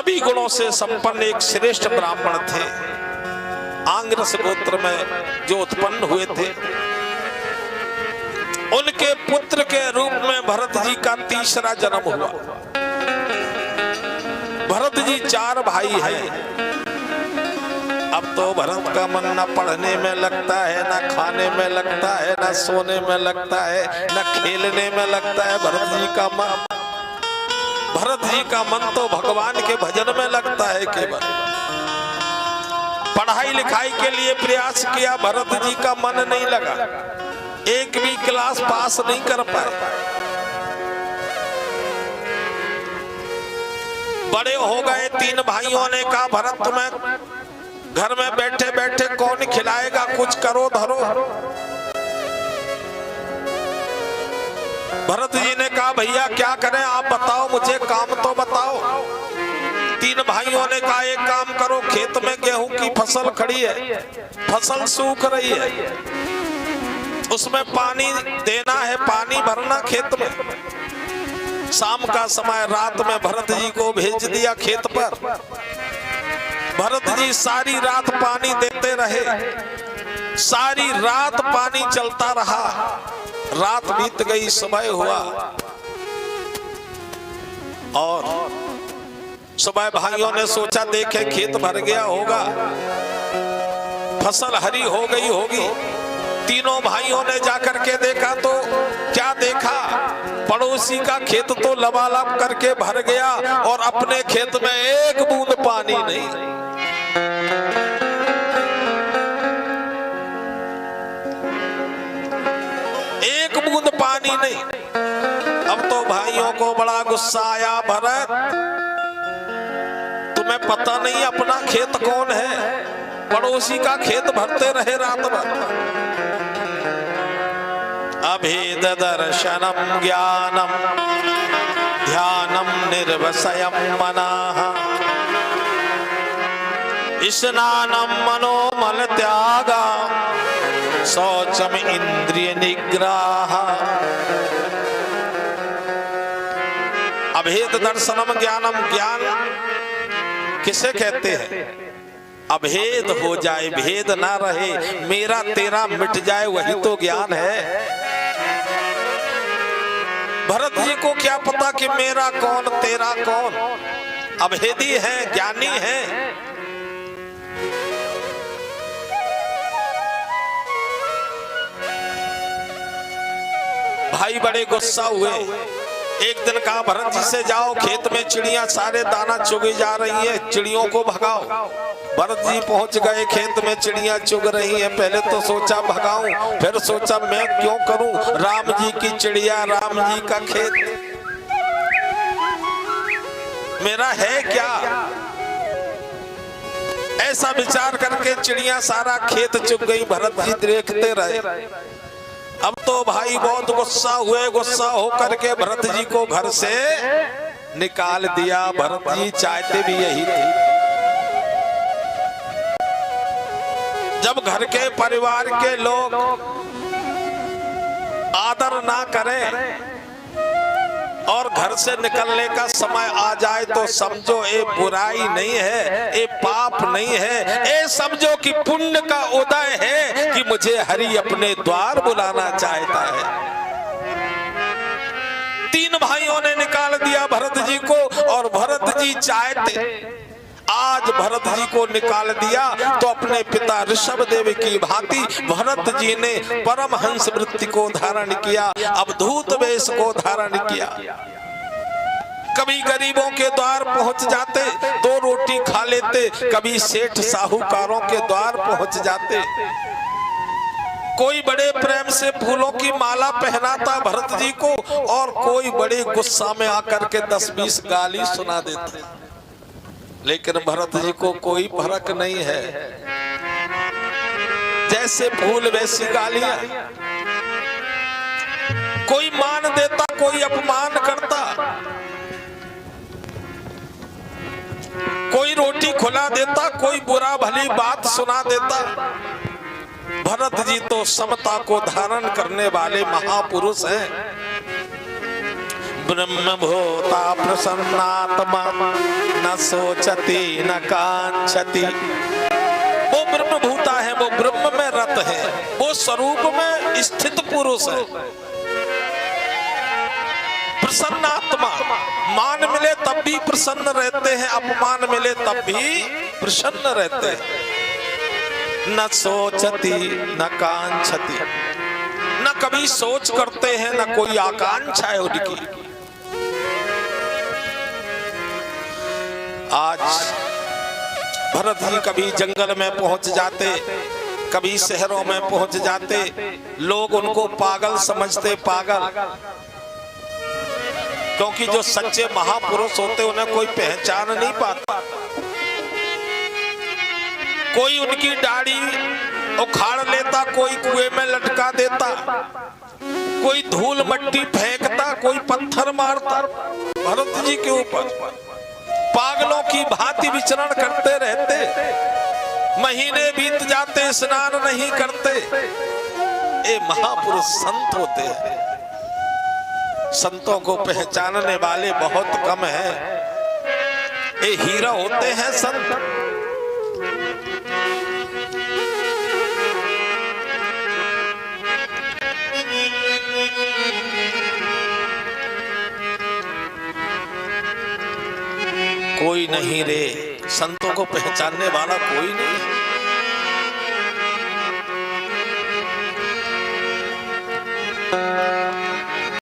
सभी गुणों से संपन्न एक श्रेष्ठ ब्राह्मण थे। आंग्रस गोत्र में जो उत्पन्न हुए थे, उनके पुत्र के रूप में भरत जी का तीसरा जन्म हुआ। भरत जी 4 भाई हैं। अब तो भरत का मन न पढ़ने में लगता है, न खाने में लगता है, न सोने में लगता है, न खेलने में लगता है। भरत जी का मन तो भगवान के भजन में लगता है केवल। पढ़ाई लिखाई के लिए प्रयास किया, भरत जी का मन नहीं लगा, एक भी क्लास पास नहीं कर पाए। बड़े हो गए, 3 भाइयों ने कहा भरत तुम्हें घर में बैठे बैठे कौन खिलाएगा, कुछ करो धरो। भरत जी ने कहा भैया क्या करें, आप बताओ, मुझे काम तो बताओ। 3 भाइयों ने कहा एक काम करो, खेत में गेहूं की फसल खड़ी है, फसल सूख रही है, उसमें पानी देना है, पानी भरना खेत में। शाम का समय, रात में भरत जी को भेज दिया खेत पर। भरत जी सारी रात पानी देते रहे, सारी रात पानी चलता रहा। रात बीत गई, सुबह हुआ और सुबह भाइयों ने सोचा देखे खेत भर गया होगा, फसल हरी हो गई होगी। तीनों भाइयों ने जाकर के देखा तो क्या देखा, पड़ोसी का खेत तो लबालब करके भर गया और अपने खेत में एक बूंद पानी नहीं। एक बूंद पानी नहीं। अब तो भाइयों को बड़ा गुस्सा आया, भरत तुम्हें पता नहीं अपना खेत कौन है, पड़ोसी का खेत भरते रहे रात भर। अभेद दर्शनम ज्ञानम ध्यानम निर्वसयम मनाः स्नानम मनोमल त्यागा शौचम इंद्रिय निग्रह। अभेद दर्शनम ज्ञानम, ज्ञान किसे कहते हैं? अभेद हो जाए, भेद ना रहे, मेरा तेरा मिट जाए, वही तो ज्ञान है। भरत जी को क्या पता कि मेरा कौन तेरा कौन, अभेदी है, ज्ञानी है। भाई बड़े गुस्सा हुए। एक दिन कहा भरत जी से जाओ, खेत में चिड़ियां सारे दाना चुगी जा रही है, चिड़ियों को भगाओ। भरत जी पहुंच गए, खेत में चिड़ियां चुग रही हैं। पहले तो सोचा भगाऊं, फिर सोचा मैं क्यों करूं, राम जी की चिड़िया, राम जी का खेत, मेरा है क्या। ऐसा विचार करके चिड़ियां सारा खेत चुग गई, भरत जी देखते रहे। अब तो भाई बहुत गुस्सा हुए, गुस्सा होकर के भरत जी को घर से निकाल दिया। भरत जी चाहते भी यही थे। जब घर के परिवार के लोग आदर ना करें और घर से निकलने का समय आ जाए तो समझो ये बुराई नहीं है, ये पाप नहीं है, ये समझो कि पुण्य का उदय है कि मुझे हरि अपने द्वार बुलाना चाहता है। 3 भाइयों ने निकाल दिया भरत जी को और भरत जी चाहते आज भरत जी को निकाल दिया तो अपने पिता ऋषभदेव की भांति भरत जी ने परमहंस वृत्ति को धारण किया, अवधूत वेश को धारण किया। कभी गरीबों के द्वार पहुंच जाते, 2 रोटी खा लेते, कभी सेठ साहूकारों के द्वार पहुंच जाते। कोई बड़े प्रेम से फूलों की माला पहनाता भरत जी को और कोई बड़े गुस्सा में आकर के 10-20 गाली सुना देते। लेकिन भरत जी को कोई फर्क नहीं है, जैसे फूल वैसी गालियां। कोई मान देता, कोई अपमान करता, कोई रोटी खुला देता, कोई बुरा भली बात सुना देता। भरत जी तो समता को धारण करने वाले महापुरुष हैं। ब्रह्म भूता प्रसन्नात्मा न सोचती न कांक्षति। वो ब्रह्म भूता है, वो ब्रह्म में रत है, वो स्वरूप में स्थित पुरुष है। प्रसन्नात्मा, मान मिले तब भी प्रसन्न रहते हैं, अपमान मिले तब भी प्रसन्न रहते हैं। न सोचती न कांक्षति, न कभी सोच करते हैं न कोई आकांक्षा है उनकी। आज भरत जी कभी जंगल में पहुंच जाते, कभी शहरों में पहुंच जाते, लोग उनको पागल समझते, पागल। क्योंकि जो सच्चे महापुरुष होते उन्हें कोई पहचान नहीं पाता। कोई उनकी दाढ़ी उखाड़ लेता, कोई कुएं में लटका देता, कोई धूल मट्टी फेंकता, कोई पत्थर मारता। भरत जी के ऊपर पागलों की भांति विचरण करते रहते, महीने बीत जाते, स्नान नहीं करते। ये महापुरुष संत होते हैं। संतों को पहचानने वाले बहुत कम हैं। ये हीरा होते हैं संत। कोई नहीं रे, संतों को पहचानने वाला कोई नहीं।